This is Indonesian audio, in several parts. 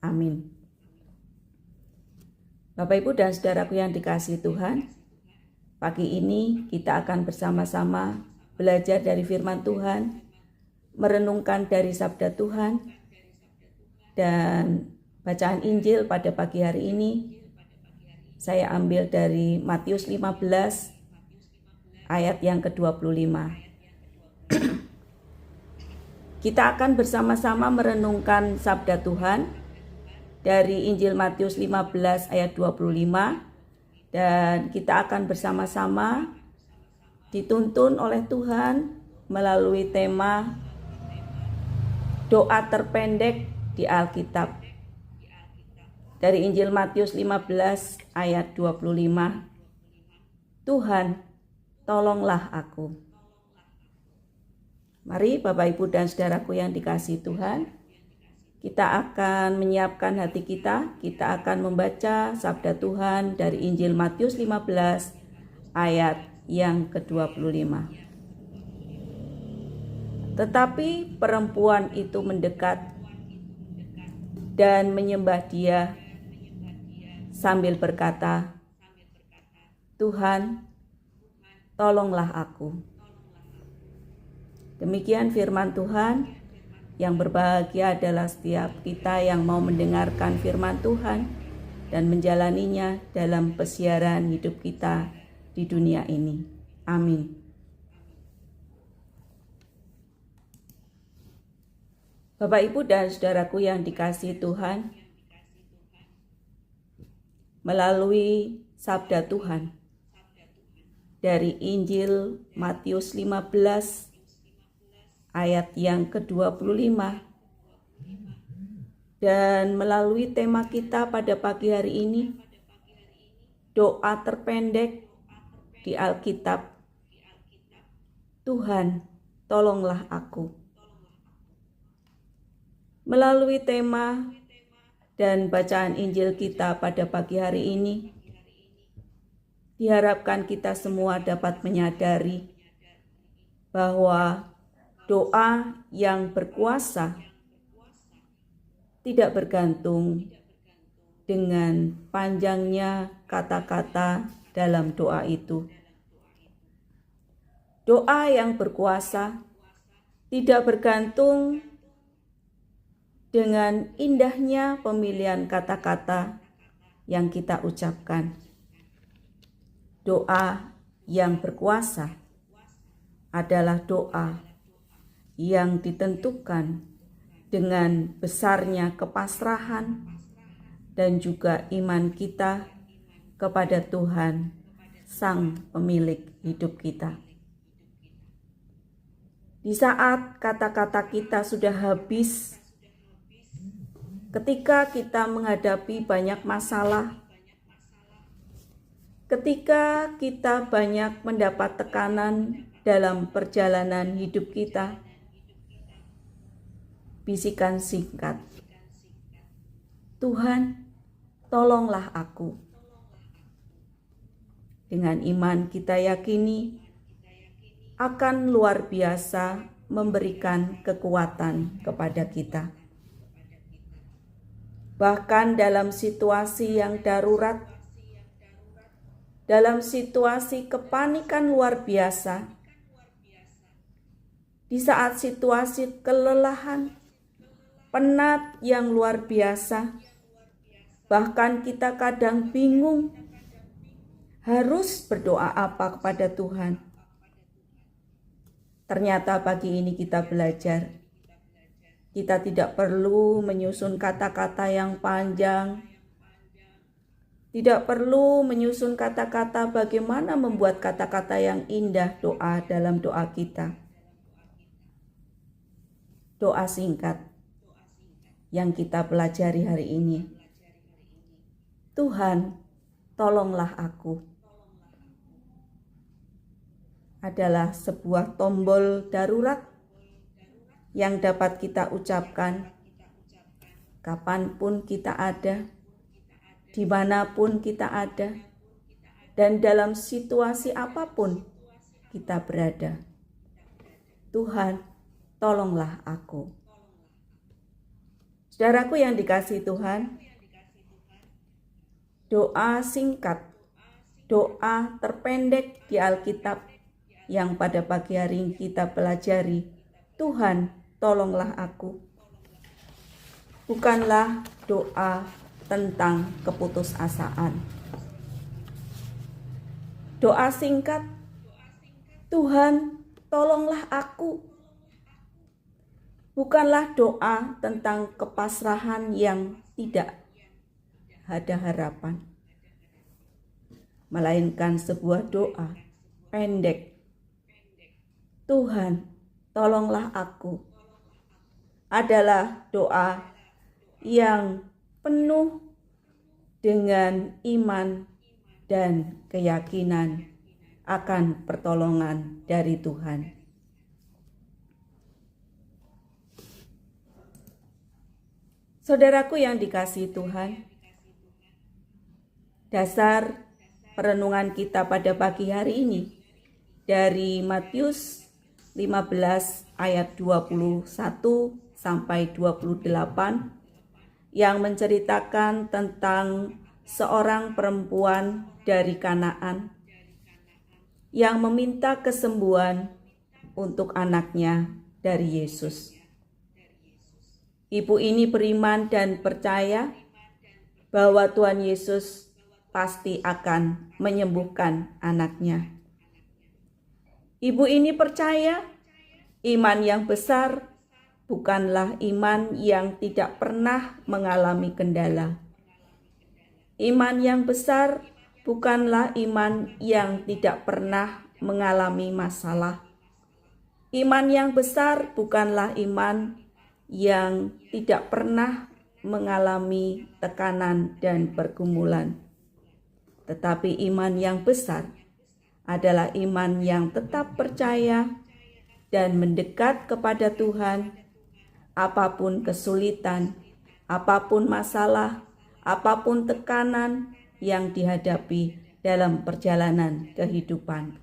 Amin. Bapak, Ibu, dan saudaraku yang dikasihi Tuhan, pagi ini kita akan bersama-sama belajar dari firman Tuhan, merenungkan dari sabda Tuhan, dan bacaan Injil pada pagi hari ini saya ambil dari Matius 15 ayat yang ke-25. Kita akan bersama-sama merenungkan sabda Tuhan dari Injil Matius 15 ayat 25, dan kita akan bersama-sama dituntun oleh Tuhan melalui tema doa terpendek di Alkitab. Dari Injil Matius 15 ayat 25, Tuhan, tolonglah aku. Mari Bapak, Ibu, dan saudaraku yang dikasihi Tuhan, kita akan menyiapkan hati kita akan membaca sabda Tuhan dari Injil Matius 15 ayat yang ke-25. Tetapi perempuan itu mendekat dan menyembah Dia sambil berkata, Tuhan, tolonglah aku. Demikian firman Tuhan. Yang berbahagia adalah setiap kita yang mau mendengarkan firman Tuhan dan menjalaninya dalam pesiaran hidup kita di dunia ini. Amin. Bapak, Ibu, dan saudaraku yang dikasihi Tuhan, melalui sabda Tuhan dari Injil Matius 15 ayat yang ke-25, dan melalui tema kita pada pagi hari ini, doa terpendek di Alkitab, Tuhan, tolonglah aku. Melalui tema dan bacaan Injil kita pada pagi hari ini, diharapkan kita semua dapat menyadari bahwa doa yang berkuasa tidak bergantung dengan panjangnya kata-kata dalam doa itu. Doa yang berkuasa tidak bergantung dengan indahnya pemilihan kata-kata yang kita ucapkan. Doa yang berkuasa adalah doa yang ditentukan dengan besarnya kepasrahan dan juga iman kita kepada Tuhan, Sang Pemilik hidup kita. Di saat kata-kata kita sudah habis, ketika kita menghadapi banyak masalah, ketika kita banyak mendapat tekanan dalam perjalanan hidup kita, bisikan singkat, Tuhan, tolonglah aku. Dengan iman kita yakini akan luar biasa memberikan kekuatan kepada kita. Bahkan dalam situasi yang darurat, dalam situasi kepanikan luar biasa, di saat situasi kelelahan, penat yang luar biasa, bahkan kita kadang bingung harus berdoa apa kepada Tuhan. Ternyata pagi ini kita belajar, kita tidak perlu menyusun kata-kata yang panjang, tidak perlu menyusun kata-kata bagaimana membuat kata-kata yang indah doa dalam doa kita. Doa singkat yang kita pelajari hari ini. Tuhan, tolonglah aku. Adalah sebuah tombol darurat yang dapat kita ucapkan kapanpun kita ada, dimanapun kita ada, dan dalam situasi apapun kita berada. Tuhan, tolonglah aku. Saudaraku yang dikasihi Tuhan, doa singkat, doa terpendek di Alkitab yang pada pagi hari ini kita pelajari, Tuhan tolonglah aku, bukanlah doa tentang keputusasaan. Doa singkat, Tuhan tolonglah aku, bukanlah doa tentang kepasrahan yang tidak ada harapan, melainkan sebuah doa pendek. Tuhan, tolonglah aku, adalah doa yang penuh dengan iman dan keyakinan akan pertolongan dari Tuhan. Saudaraku yang dikasihi Tuhan, dasar perenungan kita pada pagi hari ini dari Matius 15 ayat 21 sampai 28 yang menceritakan tentang seorang perempuan dari Kanaan yang meminta kesembuhan untuk anaknya dari Yesus. Ibu ini beriman dan percaya bahwa Tuhan Yesus pasti akan menyembuhkan anaknya. Ibu ini percaya iman yang besar bukanlah iman yang tidak pernah mengalami kendala. Iman yang besar bukanlah iman yang tidak pernah mengalami masalah. Iman yang besar bukanlah iman yang tidak pernah mengalami tekanan dan pergumulan. Tetapi iman yang besar adalah iman yang tetap percaya dan mendekat kepada Tuhan, apapun kesulitan, apapun masalah, apapun tekanan yang dihadapi dalam perjalanan kehidupan.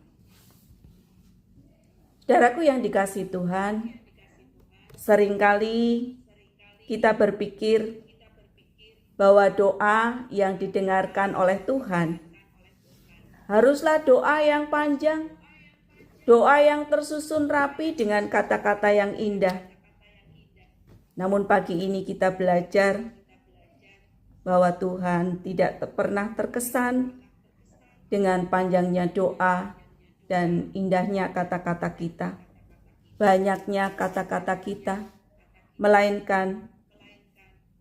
Saudaraku yang dikasihi Tuhan, seringkali kita berpikir bahwa doa yang didengarkan oleh Tuhan haruslah doa yang panjang, doa yang tersusun rapi dengan kata-kata yang indah. Namun pagi ini kita belajar bahwa Tuhan tidak pernah terkesan dengan panjangnya doa dan indahnya kata-kata kita, banyaknya kata-kata kita, melainkan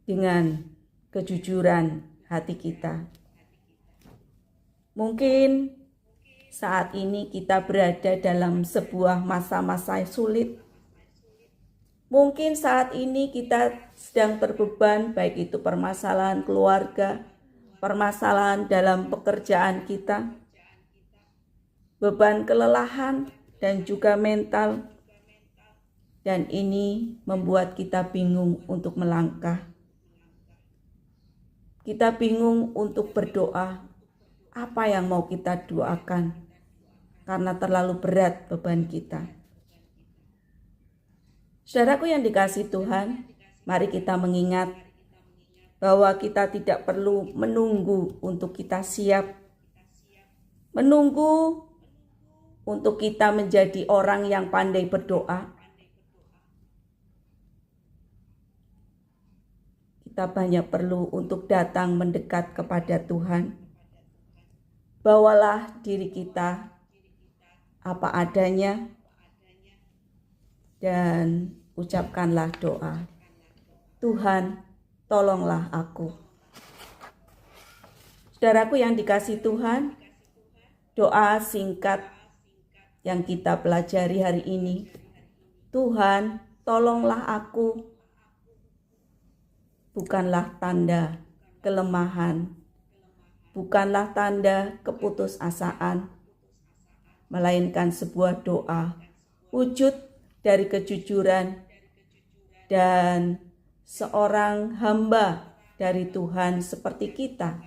dengan kejujuran hati kita. Mungkin saat ini kita berada dalam sebuah masa-masa sulit. Mungkin saat ini kita sedang terbeban, baik itu permasalahan keluarga, permasalahan dalam pekerjaan kita, beban kelelahan dan juga mental. Dan ini membuat kita bingung untuk melangkah. Kita bingung untuk berdoa, apa yang mau kita doakan, karena terlalu berat beban kita. Saudaraku yang dikasihi Tuhan, mari kita mengingat bahwa kita tidak perlu menunggu untuk kita siap, menunggu untuk kita menjadi orang yang pandai berdoa. Kita banyak perlu untuk datang mendekat kepada Tuhan. Bawalah diri kita apa adanya dan ucapkanlah doa. Tuhan, tolonglah aku. Saudaraku yang dikasihi Tuhan, doa singkat yang kita pelajari hari ini. Tuhan, tolonglah aku. Bukanlah tanda kelemahan, bukanlah tanda keputusasaan, melainkan sebuah doa, wujud dari kejujuran dan seorang hamba dari Tuhan seperti kita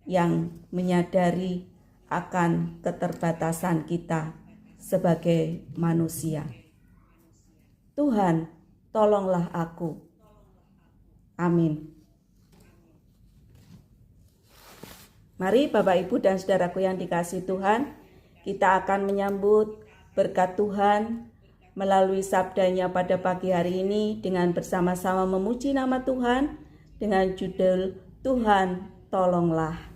yang menyadari akan keterbatasan kita sebagai manusia. Tuhan, tolonglah aku. Amin. Mari Bapak Ibu dan saudaraku yang dikasihi Tuhan, kita akan menyambut berkat Tuhan melalui sabdanya pada pagi hari ini dengan bersama-sama memuji nama Tuhan dengan judul Tuhan Tolonglah.